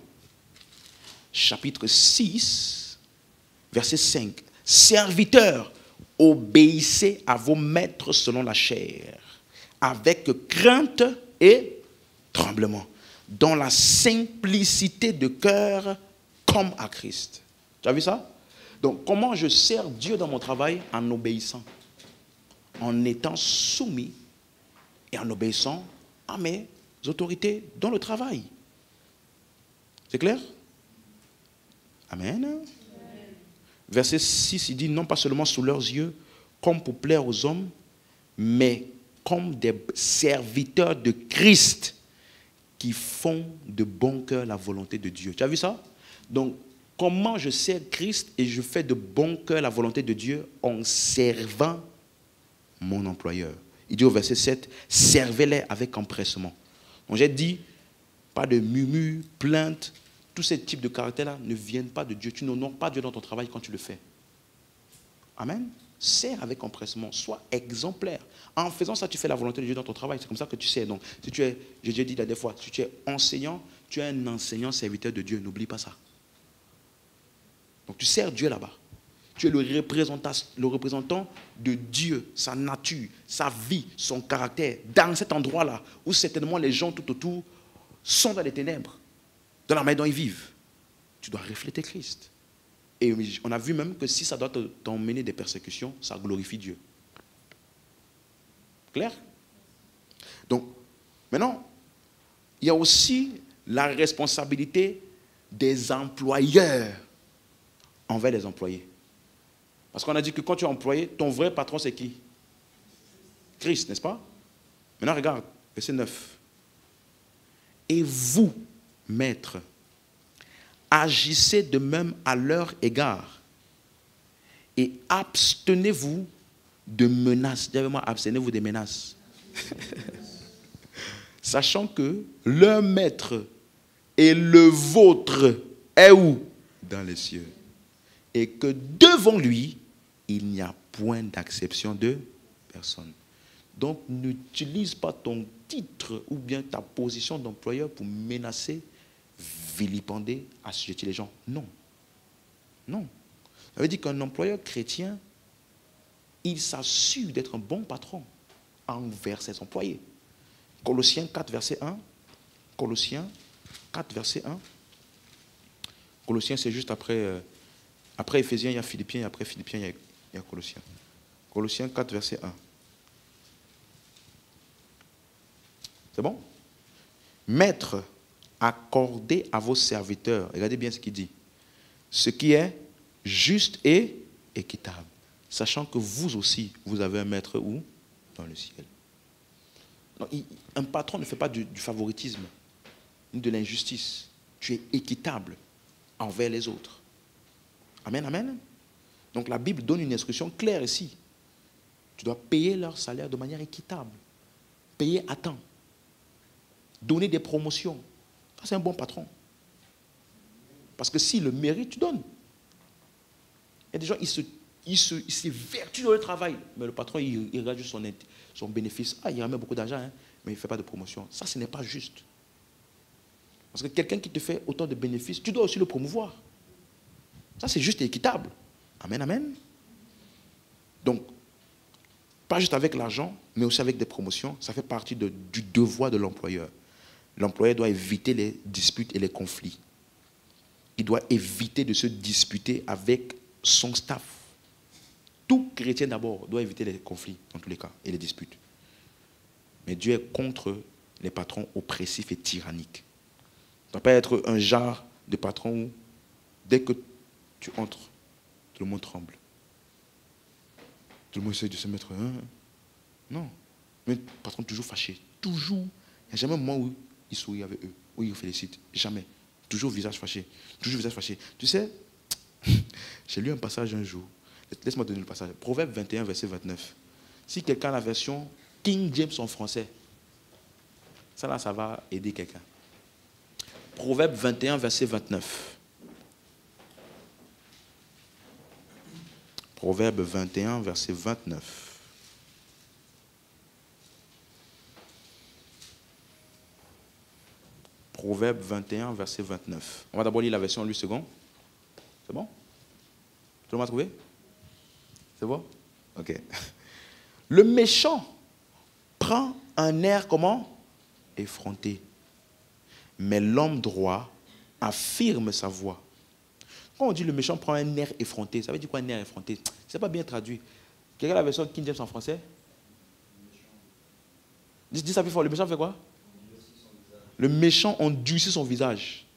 chapitre 6, verset 5. Serviteurs, obéissez à vos maîtres selon la chair, avec crainte et tremblement, dans la simplicité de cœur comme à Christ. Tu as vu ça? Donc, comment je sers Dieu dans mon travail? En obéissant, en étant soumis et en obéissant à mes autorités dans le travail. C'est clair? Amen. Verset 6, il dit, non pas seulement sous leurs yeux, comme pour plaire aux hommes, mais comme des serviteurs de Christ qui font de bon cœur la volonté de Dieu. Tu as vu ça? Donc, comment je sers Christ et je fais de bon cœur la volonté de Dieu en servant mon employeur. Il dit au verset 7, servez-les avec empressement. Donc j'ai dit, pas de murmures, plaintes, tous ces types de caractères-là ne viennent pas de Dieu. Tu n'honores pas Dieu dans ton travail quand tu le fais. Amen. Sers avec empressement, sois exemplaire. En faisant ça, tu fais la volonté de Dieu dans ton travail. C'est comme ça que tu sais. Donc, si tu es, j'ai déjà dit la dernière fois, si tu es enseignant, tu es un enseignant serviteur de Dieu. N'oublie pas ça. Donc, tu sers Dieu là-bas. Tu es le représentant de Dieu, sa nature, sa vie, son caractère, dans cet endroit-là, où certainement les gens tout autour sont dans les ténèbres, dans la manière dont ils vivent. Tu dois refléter Christ. Et on a vu même que si ça doit t'emmener des persécutions, ça glorifie Dieu. Clair? Donc, maintenant, il y a aussi la responsabilité des employeurs envers les employés. Parce qu'on a dit que quand tu es employé, ton vrai patron, c'est qui? Christ, n'est-ce pas? Maintenant, regarde, verset 9. Et vous, maîtres, agissez de même à leur égard et abstenez-vous de menaces. Dis avec moi, abstenez-vous des menaces. Sachant que leur maître et le vôtre est où? Dans les cieux. Et que devant lui, il n'y a point d'acception de personne. Donc, n'utilise pas ton titre ou bien ta position d'employeur pour menacer, vilipender, assujettir les gens. Non. Non. Ça veut dire qu'un employeur chrétien, il s'assure d'être un bon patron envers ses employés. Colossiens 4, verset 1, Colossiens 4, verset 1. Colossiens, c'est juste après, après Éphésiens, il y a Philippiens, et après Philippiens, il y a Colossiens. Colossiens 4, verset 1. C'est bon? Maître, accordez à vos serviteurs, regardez bien ce qu'il dit, ce qui est juste et équitable, sachant que vous aussi, vous avez un maître où? Dans le ciel. Donc, un patron ne fait pas du favoritisme, ni de l'injustice. Tu es équitable envers les autres. Amen, amen. Donc la Bible donne une instruction claire ici. Tu dois payer leur salaire de manière équitable. Payer à temps. Donner des promotions. Ça, c'est un bon patron. Parce que s'il le mérite, tu donnes. Il y a des gens, ils s'évertuent dans le travail. Mais le patron, il regarde juste son bénéfice. Ah, il ramène beaucoup d'argent, hein, mais il ne fait pas de promotion. Ça, ce n'est pas juste. Parce que quelqu'un qui te fait autant de bénéfices, tu dois aussi le promouvoir. Ça, c'est juste et équitable. Amen, amen. Donc, pas juste avec l'argent, mais aussi avec des promotions. Ça fait partie du devoir de l'employeur. L'employeur doit éviter les disputes et les conflits. Il doit éviter de se disputer avec son staff. Tout chrétien d'abord doit éviter les conflits, dans tous les cas, et les disputes. Mais Dieu est contre les patrons oppressifs et tyranniques. Tu ne dois pas être un genre de patron où, dès que tu entres, tout le monde tremble. Tout le monde essaie de se mettre... Non. Mais le patron est toujours fâché. Toujours. Il n'y a jamais un moment où il sourit avec eux, où il félicite. Jamais. Toujours visage fâché. Toujours visage fâché. Tu sais, j'ai lu un passage un jour. Laisse-moi donner le passage. Proverbe 21, verset 29. Si quelqu'un a la version King James en français, ça là, ça va aider quelqu'un. Proverbe 21, verset 29. Proverbe 21, verset 29. Proverbe 21, verset 29. On va d'abord lire la version en 8 secondes. C'est bon? Tout le monde a trouvé? C'est bon? Ok. Le méchant prend un air comment? Effronté. Mais l'homme droit affirme sa voix. Quand on dit le méchant prend un air effronté, ça veut dire quoi un air effronté? Ce n'est pas bien traduit. Quelqu'un a la version King James en français? Dis ça plus fort. Le méchant fait quoi? Le méchant endurcit son visage.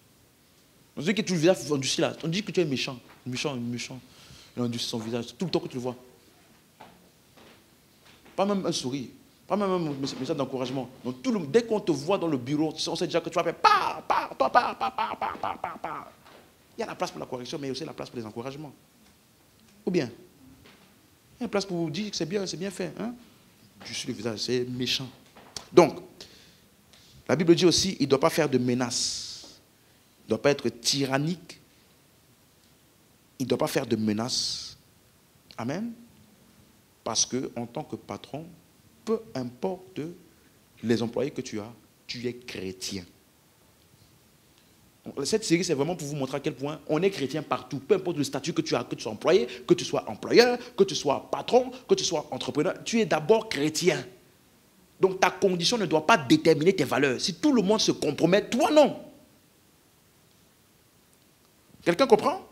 On dit que tu le visage endurci là. On dit que tu es méchant. Méchant. Il endurcit son visage. Tout le temps que tu le vois. Pas même un sourire. Pas même un message d'encouragement. Dès qu'on te voit dans le bureau, on sait déjà que tu vas faire Il y a la place pour la correction, mais aussi la place pour les encouragements. Ou bien, il y a une place pour vous dire que c'est bien fait. Hein? Je suis le visage, c'est méchant. Donc, la Bible dit aussi, il ne doit pas faire de menaces. Il ne doit pas être tyrannique. Il ne doit pas faire de menaces. Amen. Parce que, en tant que patron, peu importe les employés que tu as, tu es chrétien. Cette série, c'est vraiment pour vous montrer à quel point on est chrétien partout. Peu importe le statut que tu as, que tu sois employé, que tu sois employeur, que tu sois patron, que tu sois entrepreneur, tu es d'abord chrétien. Donc ta condition ne doit pas déterminer tes valeurs. Si tout le monde se compromet, toi non. Quelqu'un comprend?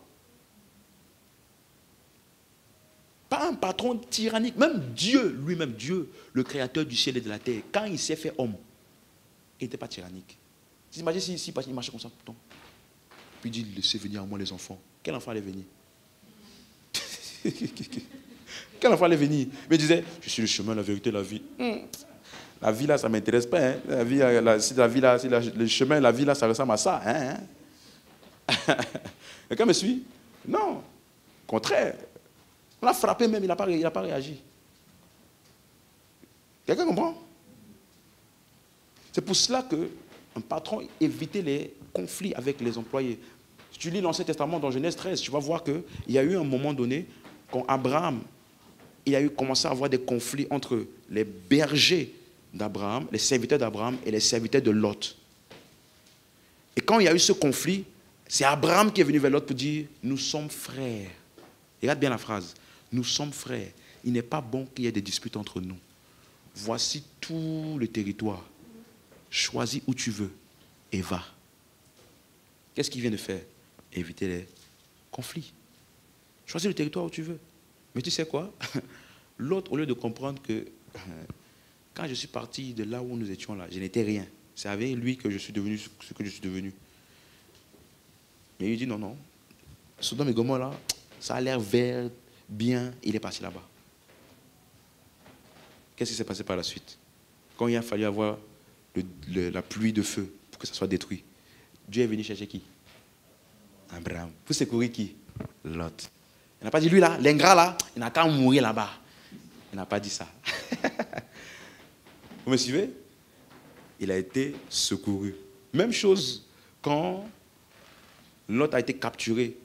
Pas un patron tyrannique. Même Dieu, lui-même, Dieu, le créateur du ciel et de la terre, quand il s'est fait homme, il n'était pas tyrannique. Imagine si il marchait comme ça tout le temps. Puis il dit, laissez venir à moi les enfants. Quel enfant allait venir? Quel enfant allait venir? Mais il disait, je suis le chemin, la vérité, la vie. La vie là, ça ne m'intéresse pas. Hein. Le chemin, la vie là, ça ressemble à ça. Hein. Quelqu'un me suit? Non. Au contraire. On l'a frappé même, il n'a pas réagi. Quelqu'un comprend? C'est pour cela qu'un patron évitait les conflits avec les employés. Si tu lis l'Ancien Testament dans Genèse 13, tu vas voir qu'il y a eu un moment donné, quand Abraham, il a commencé à avoir des conflits entre les bergers d'Abraham, les serviteurs d'Abraham et les serviteurs de Lot. Et quand il y a eu ce conflit, c'est Abraham qui est venu vers Lot pour dire, nous sommes frères. Regarde bien la phrase. Nous sommes frères. Il n'est pas bon qu'il y ait des disputes entre nous. Voici tout le territoire. Choisis où tu veux. et va. Qu'est-ce qu'il vient de faire? Éviter les conflits. Choisis le territoire où tu veux. Mais tu sais quoi? L'autre, au lieu de comprendre que quand je suis parti de là où nous étions là, je n'étais rien. C'est avec lui que je suis devenu ce que je suis devenu. Mais il dit non, non. Sodome et Gomorrhe là, ça a l'air vert, bien, il est parti là-bas. Qu'est-ce qui s'est passé par la suite? Quand il a fallu avoir la pluie de feu pour que ça soit détruit, Dieu est venu chercher qui? Abraham. Pour secourir qui? Lot. Il n'a pas dit lui là, l'ingrat là, il n'a qu'à mourir là-bas. Il n'a pas dit ça. Vous me suivez? Il a été secouru. Même chose quand Lot a été capturé.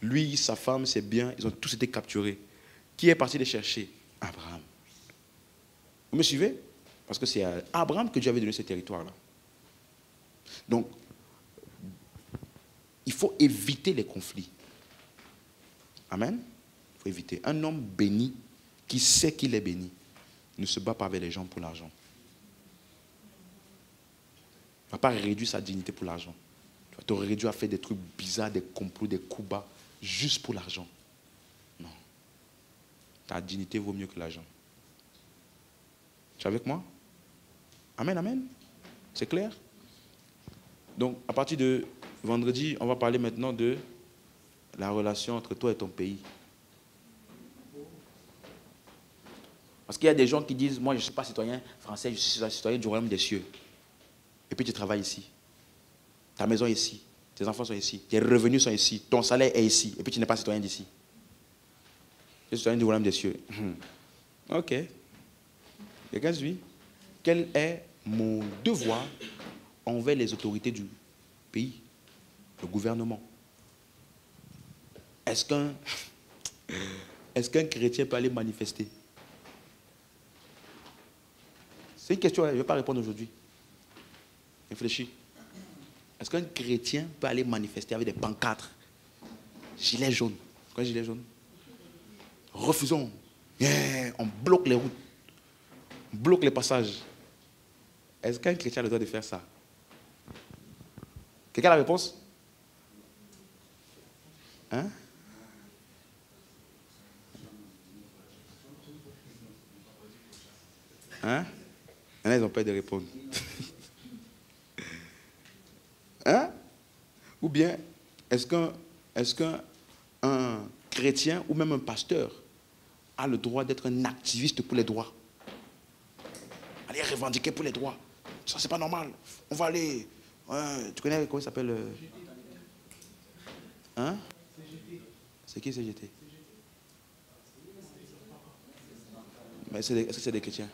Lui, sa femme, ses biens, ils ont tous été capturés. Qui est parti les chercher? Abraham. Vous me suivez? Parce que c'est à Abraham que Dieu avait donné ce territoire-là. Donc, il faut éviter les conflits. Amen? Il faut éviter. Un homme béni, qui sait qu'il est béni, ne se bat pas avec les gens pour l'argent. Il ne va pas réduire sa dignité pour l'argent. Tu vas te réduire à faire des trucs bizarres, des complots, des coups bas, juste pour l'argent. Non. Ta dignité vaut mieux que l'argent. Tu es avec moi? Amen, amen. C'est clair? Donc, à partir de vendredi, on va parler maintenant de la relation entre toi et ton pays. Parce qu'il y a des gens qui disent, moi je ne suis pas citoyen français, je suis citoyen du royaume des cieux. Et puis tu travailles ici. Ta maison est ici. Tes enfants sont ici. Tes revenus sont ici. Ton salaire est ici. Et puis tu n'es pas citoyen d'ici. Tu es citoyen du royaume des cieux. Ok. Quelqu'un suit? Quel est mon devoir envers les autorités du pays, le gouvernement? Est-ce qu'un chrétien peut aller manifester? C'est une question, je ne vais pas répondre aujourd'hui. Réfléchis. Est-ce qu'un chrétien peut aller manifester avec des pancartes? Gilet jaune. Quoi, gilet jaune? Refusons. Yeah, on bloque les routes. On bloque les passages. Est-ce qu'un chrétien a le droit de faire ça? Quelqu'un a la réponse? Hein? Hein? Ils n'ont pas de répondre. Hein? Ou bien, est-ce qu'un chrétien ou même un pasteur a le droit d'être un activiste pour les droits? Aller revendiquer pour les droits. Ça, c'est pas normal. On va aller... tu connais comment il s'appelle? Hein? C'est qui CGT? Mais est-ce que c'est des chrétiens?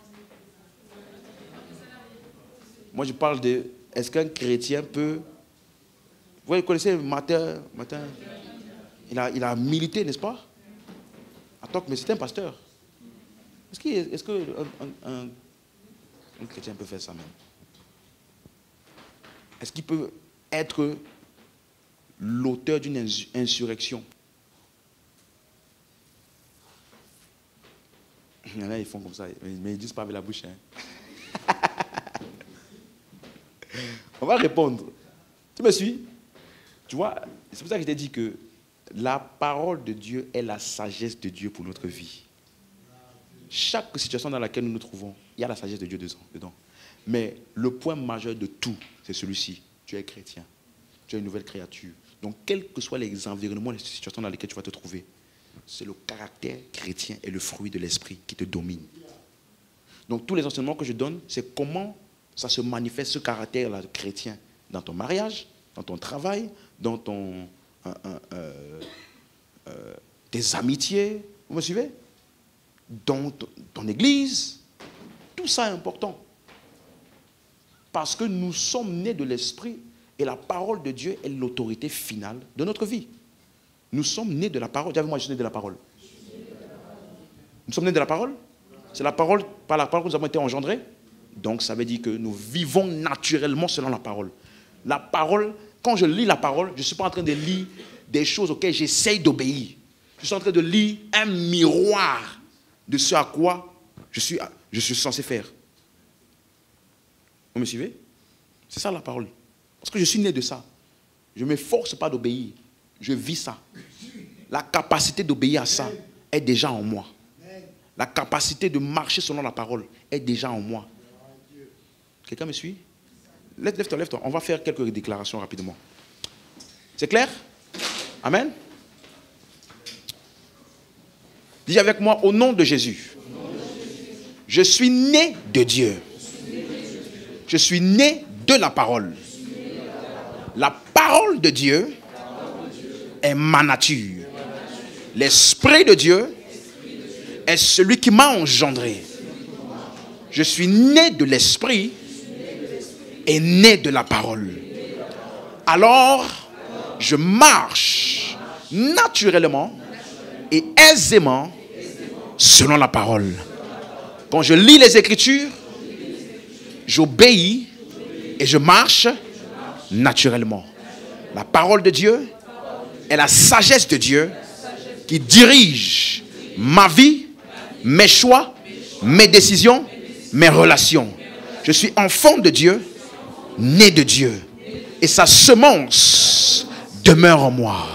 Moi, je parle de... Est-ce qu'un chrétien peut... Vous connaissez Martin? Il a milité, n'est-ce pas? Attends, mais c'est un pasteur. Est-ce qu'un chrétien peut faire ça même? Est-ce qu'il peut être l'auteur d'une insurrection? Il y en a, ils font comme ça, mais ils ne disent pas avec la bouche. Hein. On va répondre. Tu me suis? Tu vois, c'est pour ça que je t'ai dit que la parole de Dieu est la sagesse de Dieu pour notre vie. Chaque situation dans laquelle nous nous trouvons, il y a la sagesse de Dieu dedans. Mais le point majeur de tout, c'est celui-ci. Tu es chrétien. Tu es une nouvelle créature. Donc, quels que soient les environnements, les situations dans lesquelles tu vas te trouver, c'est le caractère chrétien et le fruit de l'esprit qui te domine. Donc, tous les enseignements que je donne, c'est comment ça se manifeste, ce caractère-là chrétien, dans ton mariage, dans ton travail, dans tes amitiés. Vous me suivez? Dans ton église. Tout ça est important. Parce que nous sommes nés de l'esprit et la parole de Dieu est l'autorité finale de notre vie. Nous sommes nés de la parole. Dis avec moi, je suis né de la parole. Nous sommes nés de la parole. C'est la parole, par la parole que nous avons été engendrés. Donc ça veut dire que nous vivons naturellement selon la parole. La parole, quand je lis la parole, je ne suis pas en train de lire des choses auxquelles j'essaye d'obéir. Je suis en train de lire un miroir de ce à quoi je suis censé faire. Vous me suivez? C'est ça la parole. Parce que je suis né de ça. Je ne m'efforce pas d'obéir. Je vis ça. La capacité d'obéir à ça est déjà en moi. La capacité de marcher selon la parole est déjà en moi. Quelqu'un me suit? Lève-toi, lève-toi. On va faire quelques déclarations rapidement. C'est clair? Amen. Dis avec moi, au nom de Jésus. Je suis né de Dieu. Je suis né de la parole. La parole de Dieu est ma nature. L'Esprit de Dieu est celui qui m'a engendré. Je suis né de l'Esprit et né de la parole. Alors, je marche naturellement et aisément selon la parole. Quand je lis les Écritures, j'obéis et je marche naturellement. La parole de Dieu est la sagesse de Dieu qui dirige ma vie, mes choix, mes décisions, mes relations. Je suis enfant de Dieu, né de Dieu. Et sa semence demeure en moi.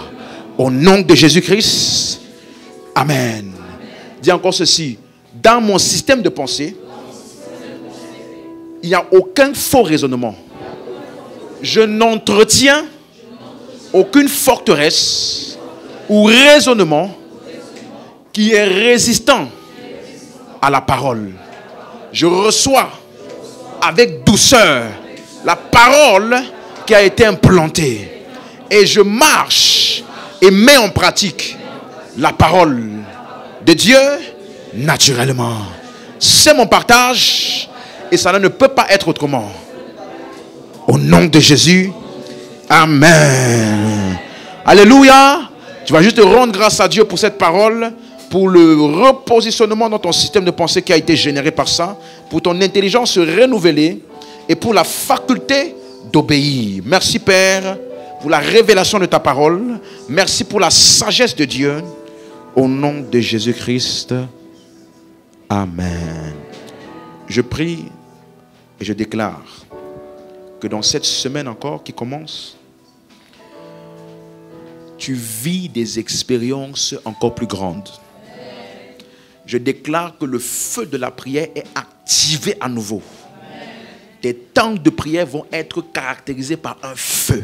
Au nom de Jésus-Christ, amen. Dis encore ceci. Dans mon système de pensée, il n'y a aucun faux raisonnement. Je n'entretiens aucune forteresse ou raisonnement qui est résistant à la parole. Je reçois avec douceur la parole qui a été implantée et je marche et mets en pratique la parole de Dieu naturellement. C'est mon partage et ça ne peut pas être autrement. Au nom de Jésus, amen. Alléluia. Tu vas juste rendre grâce à Dieu pour cette parole, pour le repositionnement dans ton système de pensée qui a été généré par ça, pour ton intelligence renouvelée et pour la faculté d'obéir. Merci Père pour la révélation de ta parole. Merci pour la sagesse de Dieu. Au nom de Jésus-Christ, amen. Je prie et je déclare que dans cette semaine encore qui commence, tu vis des expériences encore plus grandes. Je déclare que le feu de la prière est activé à nouveau. Tes temps de prière vont être caractérisés par un feu.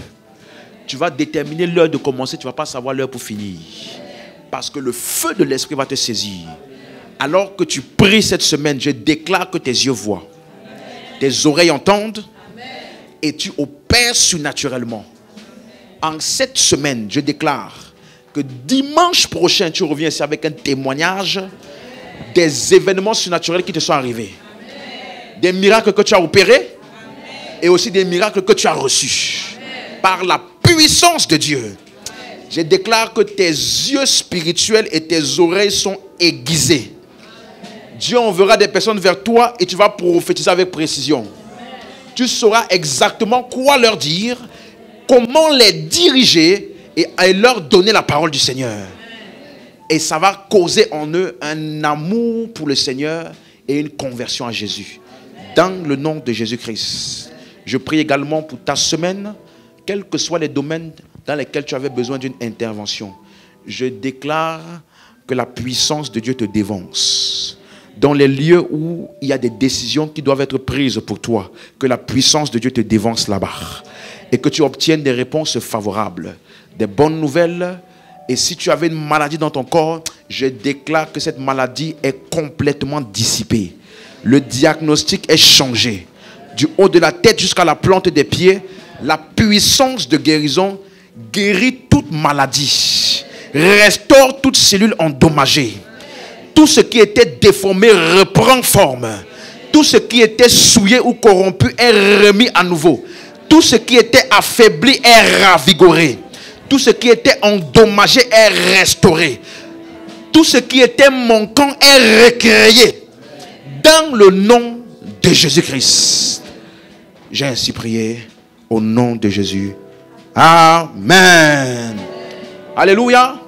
Tu vas déterminer l'heure de commencer, tu ne vas pas savoir l'heure pour finir. Parce que le feu de l'esprit va te saisir. Alors que tu pries cette semaine, je déclare que tes yeux voient, tes oreilles entendent et tu opères surnaturellement. En cette semaine, je déclare que dimanche prochain, tu reviens ici avec un témoignage des événements surnaturels qui te sont arrivés. Des miracles que tu as opérés et aussi des miracles que tu as reçus. Par la puissance de Dieu, je déclare que tes yeux spirituels et tes oreilles sont aiguisés. Dieu enverra des personnes vers toi et tu vas prophétiser avec précision. Tu sauras exactement quoi leur dire, comment les diriger et leur donner la parole du Seigneur. Et ça va causer en eux un amour pour le Seigneur et une conversion à Jésus. Dans le nom de Jésus-Christ. Je prie également pour ta semaine, quels que soient les domaines dans lesquels tu avais besoin d'une intervention. Je déclare que la puissance de Dieu te dévance. Dans les lieux où il y a des décisions qui doivent être prises pour toi, que la puissance de Dieu te dévance là-bas. Et que tu obtiennes des réponses favorables, des bonnes nouvelles. Et si tu avais une maladie dans ton corps, je déclare que cette maladie est complètement dissipée. Le diagnostic est changé. Du haut de la tête jusqu'à la plante des pieds, la puissance de guérison guérit toute maladie, restaure toute cellule endommagée. Tout ce qui était déformé reprend forme. Tout ce qui était souillé ou corrompu est remis à nouveau. Tout ce qui était affaibli est ravigoré. Tout ce qui était endommagé est restauré. Tout ce qui était manquant est recréé. Dans le nom de Jésus-Christ. J'ai ainsi prié au nom de Jésus. Amen. Alléluia.